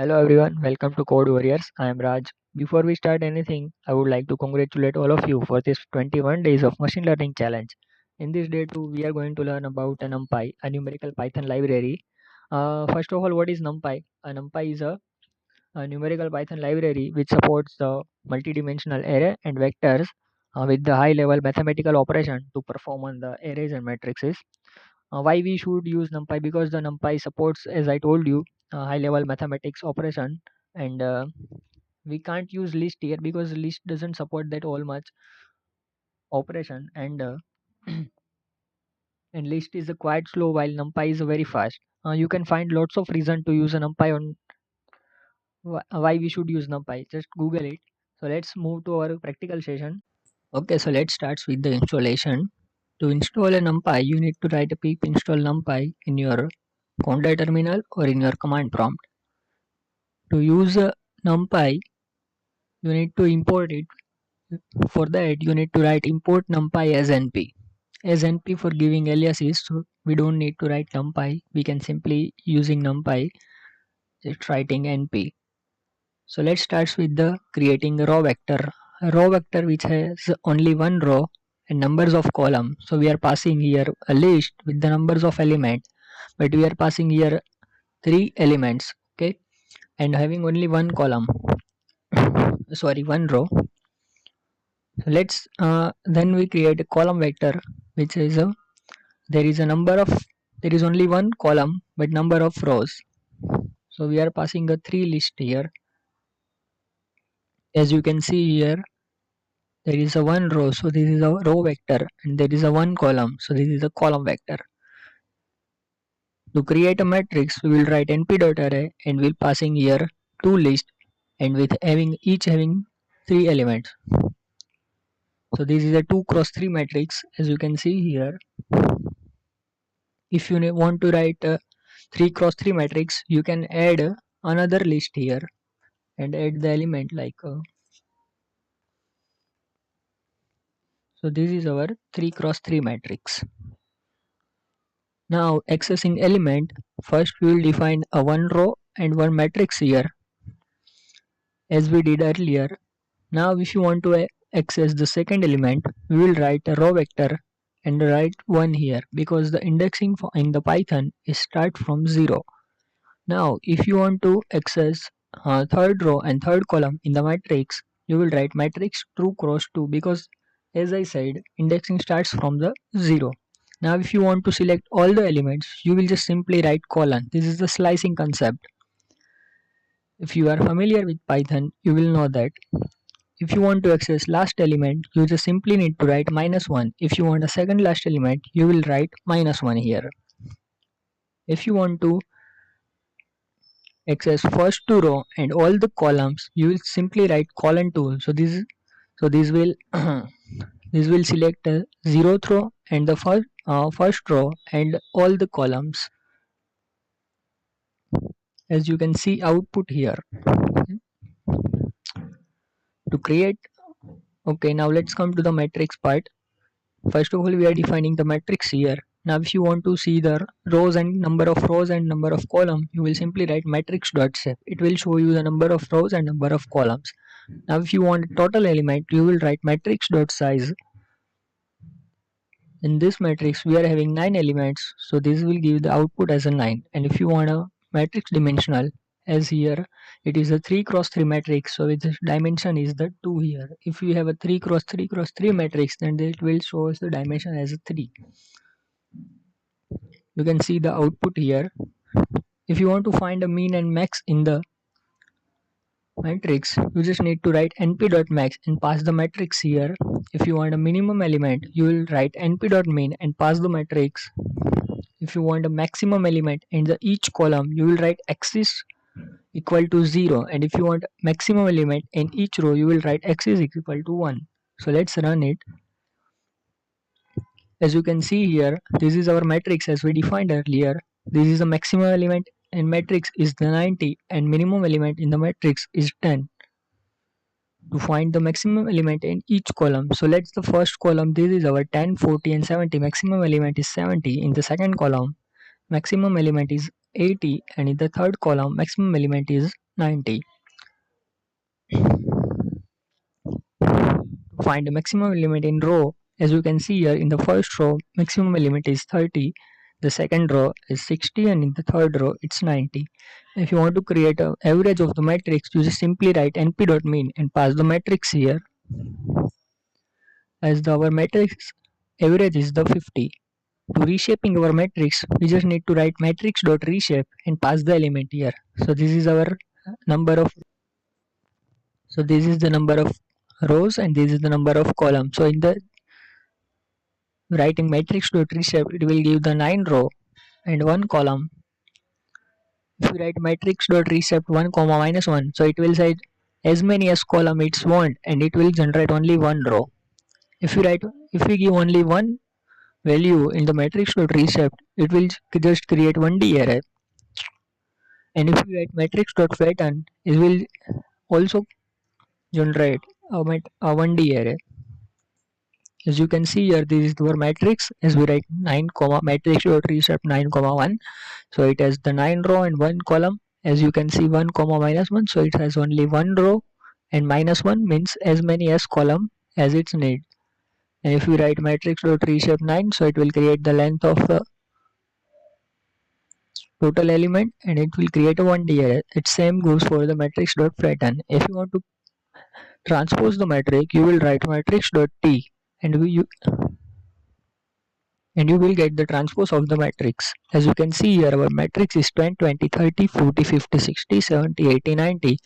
Hello everyone, welcome to Code Warriors. I am Raj. Before we start anything, I would like to congratulate all of you for this 21 days of machine learning challenge. In this day 2, we are going to learn about a NumPy, a numerical Python library. First of all, what is NumPy? A NumPy is a numerical Python library which supports the multidimensional array and vectors with the high-level mathematical operation to perform on the arrays and matrices. Why we should use NumPy? Because the NumPy supports, as I told you, high level mathematics operation, and we can't use list here because list doesn't support that all much operation, and and list is quite slow while NumPy is very fast. You can find lots of reason to use a NumPy on why we should use NumPy. Just Google it. So let's move to our practical session. Okay, so let's start with the installation. To install a NumPy, you need to write a pip install NumPy in your Conda terminal or in your command prompt. To use NumPy, you need to import it. For that, you need to write import NumPy as NP. As NP for giving aliases, so we don't need to write NumPy. We can simply using NumPy just writing NP. So let's start with the creating a raw vector. A raw vector which has only one row and numbers of column. So we are passing here a list with the numbers of element, but we are passing here three elements. Okay, and having only one column. Sorry, one row. So let's then we create a column vector which is a there is a number of there is only one column but number of rows. So we are passing a three list here. As you can see here, there is a one row, so this is a row vector, and there is a one column, so this is a column vector. To create a matrix, we will write np.array and we'll passing here two lists and with each having three elements. So this is a 2 cross 3 matrix, as you can see here. If you want to write a 3 cross 3 matrix, you can add another list here and add the element like so this is our 3 cross 3 matrix. Now accessing element, first we will define a one row and one matrix here as we did earlier. Now if you want to access the second element, we will write a row vector and write 1 here because the indexing in the Python is start from 0. Now if you want to access third row and third column in the matrix, you will write matrix true cross 2 because as I said, indexing starts from the 0. Now if you want to select all the elements, you will just simply write colon. This is the slicing concept. If you are familiar with Python, you will know that if you want to access last element, you just simply need to write -1. If you want a second last element, you will write -1 here. If you want to access first two row and all the columns, you will simply write colon 2. So this will this will select the zeroth row and the first row and all the columns, as you can see output here. To create, okay, now let's come to the matrix part. First of all, we are defining the matrix here. Now if you want to see the rows and number of rows and number of column, you will simply write matrix.sep. It will show you the number of rows and number of columns. Now if you want a total element, you will write matrix.size. In this matrix, we are having 9 elements, so this will give the output as a 9. And if you want a matrix dimensional, as here it is a 3 cross 3 matrix, so its dimension is the 2 here. If you have a 3 cross 3 cross 3 matrix, then it will show us the dimension as a 3. You can see the output here. If you want to find a mean and max in the matrix, you just need to write np.max and pass the matrix here. If you want a minimum element, you will write np.min and pass the matrix. If you want a maximum element in the each column, you will write axis equal to 0, and if you want maximum element in each row, you will write axis equal to 1. So let's run it. As you can see here, this is our matrix as we defined earlier. This is the maximum element in matrix is the 90 and minimum element in the matrix is 10. To find the maximum element in each column, so let's the first column, this is our 10, 40 and 70. Maximum element is 70. In the second column, maximum element is 80, and in the third column maximum element is 90. To find the maximum element in row, as you can see here in the first row, maximum element is 30, the second row is 60, and in the third row it's 90. If you want to create an average of the matrix, you just simply write np.mean and pass the matrix here, as our matrix average is the 50. To reshaping our matrix, we just need to write matrix.reshape and pass the element here. So this is our number of this is the number of rows and this is the number of columns. So in the writing matrix.reshape, it will give the 9 row and 1 column. If you write matrix.reshape 1 comma minus 1, so it will say as many as column it's want and it will generate only 1 row. If we give only one value in the matrix.reshape, it will just create 1D array. And if you write matrix.flatten, it will also generate a 1D array. As you can see here, this is our matrix. As we write 9 comma matrix.reshape 9 comma 1, so it has the 9 row and 1 column. As you can see 1 comma minus 1, so it has only 1 row, and minus 1 means as many as column as its need. And if we write matrix.reshape 9, so it will create the length of the total element and it will create a 1D array. It same goes for the matrix.flatten. If you want to transpose the matrix, you will write matrix.t and you will get the transpose of the matrix. As you can see here, our matrix is 10, 20, 30, 40, 50, 60, 70, 80, 90,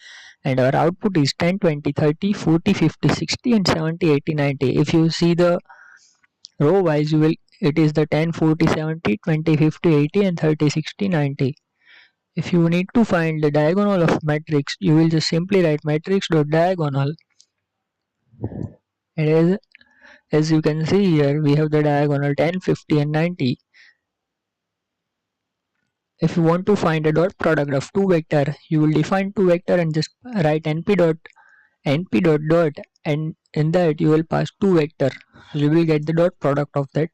and our output is 10, 20, 30, 40, 50, 60, and 70, 80, 90. If you see the row wise, it is the 10, 40, 70, 20, 50, 80, and 30, 60, 90. If you need to find the diagonal of matrix, you will just simply write matrix.diagonal, and as you can see here, we have the diagonal 10, 50, and 90. If you want to find a dot product of two vector, you will define two vector and just write np dot, and in that you will pass two vector. So you will get the dot product of that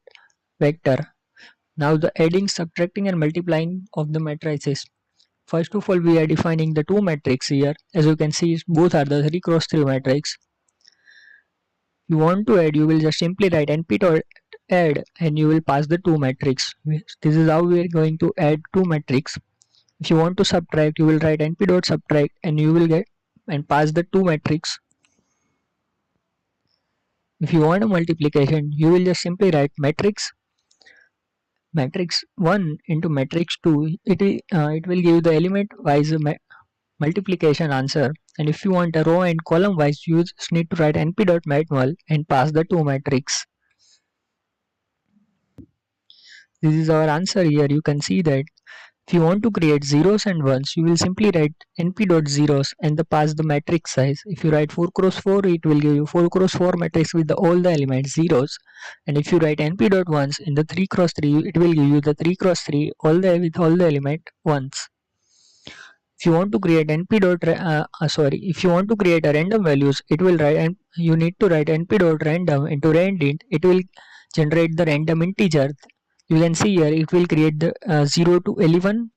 vector. Now the adding, subtracting, and multiplying of the matrices. First of all, we are defining the two matrix here. As you can see, both are the 3 cross 3 matrix. You want to add, you will just simply write np.add and you will pass the two matrix. This is how we are going to add two matrix. If you want to subtract, you will write np.subtract and you will get and pass the two matrix. If you want a multiplication, you will just simply write matrix 1 into matrix 2. It will give the element wise multiplication answer. And if you want a row and column wise, you just need to write np.matmul and pass the two matrix. This is our answer here. You can see that if you want to create zeros and ones, you will simply write np.zeros and pass the matrix size. If you write 4 cross 4, it will give you 4 cross 4 matrix with all the elements zeros. And if you write np.ones in the 3 cross 3, it will give you the 3 cross 3 with all the element ones. If you want to create if you want to create a random values, it will write, and you need to write np.random into randint. It will generate the random integer. You can see here it will create the 0 to 11.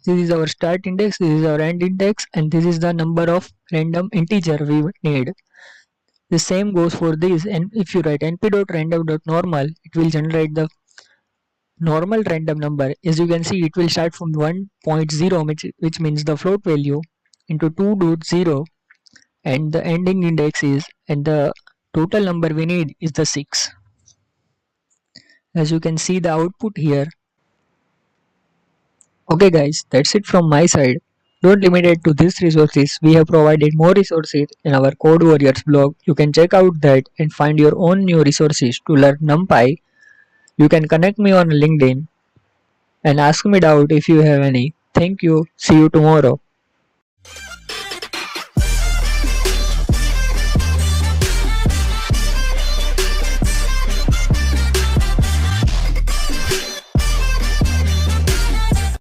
This is our start index, this is our end index, and this is the number of random integer we need. The same goes for this, and if you write np.random.normal, it will generate the normal random number. As you can see, it will start from 1.0, which means the float value, into 2.0, and the ending index is, and the total number we need is the 6. As you can see the output here. Okay guys, that's it from my side. Don't limit it to these resources. We have provided more resources in our Code Warriors blog. You can check out that and find your own new resources to learn NumPy. You can connect me on LinkedIn and ask me doubt if you have any. Thank you. See you tomorrow.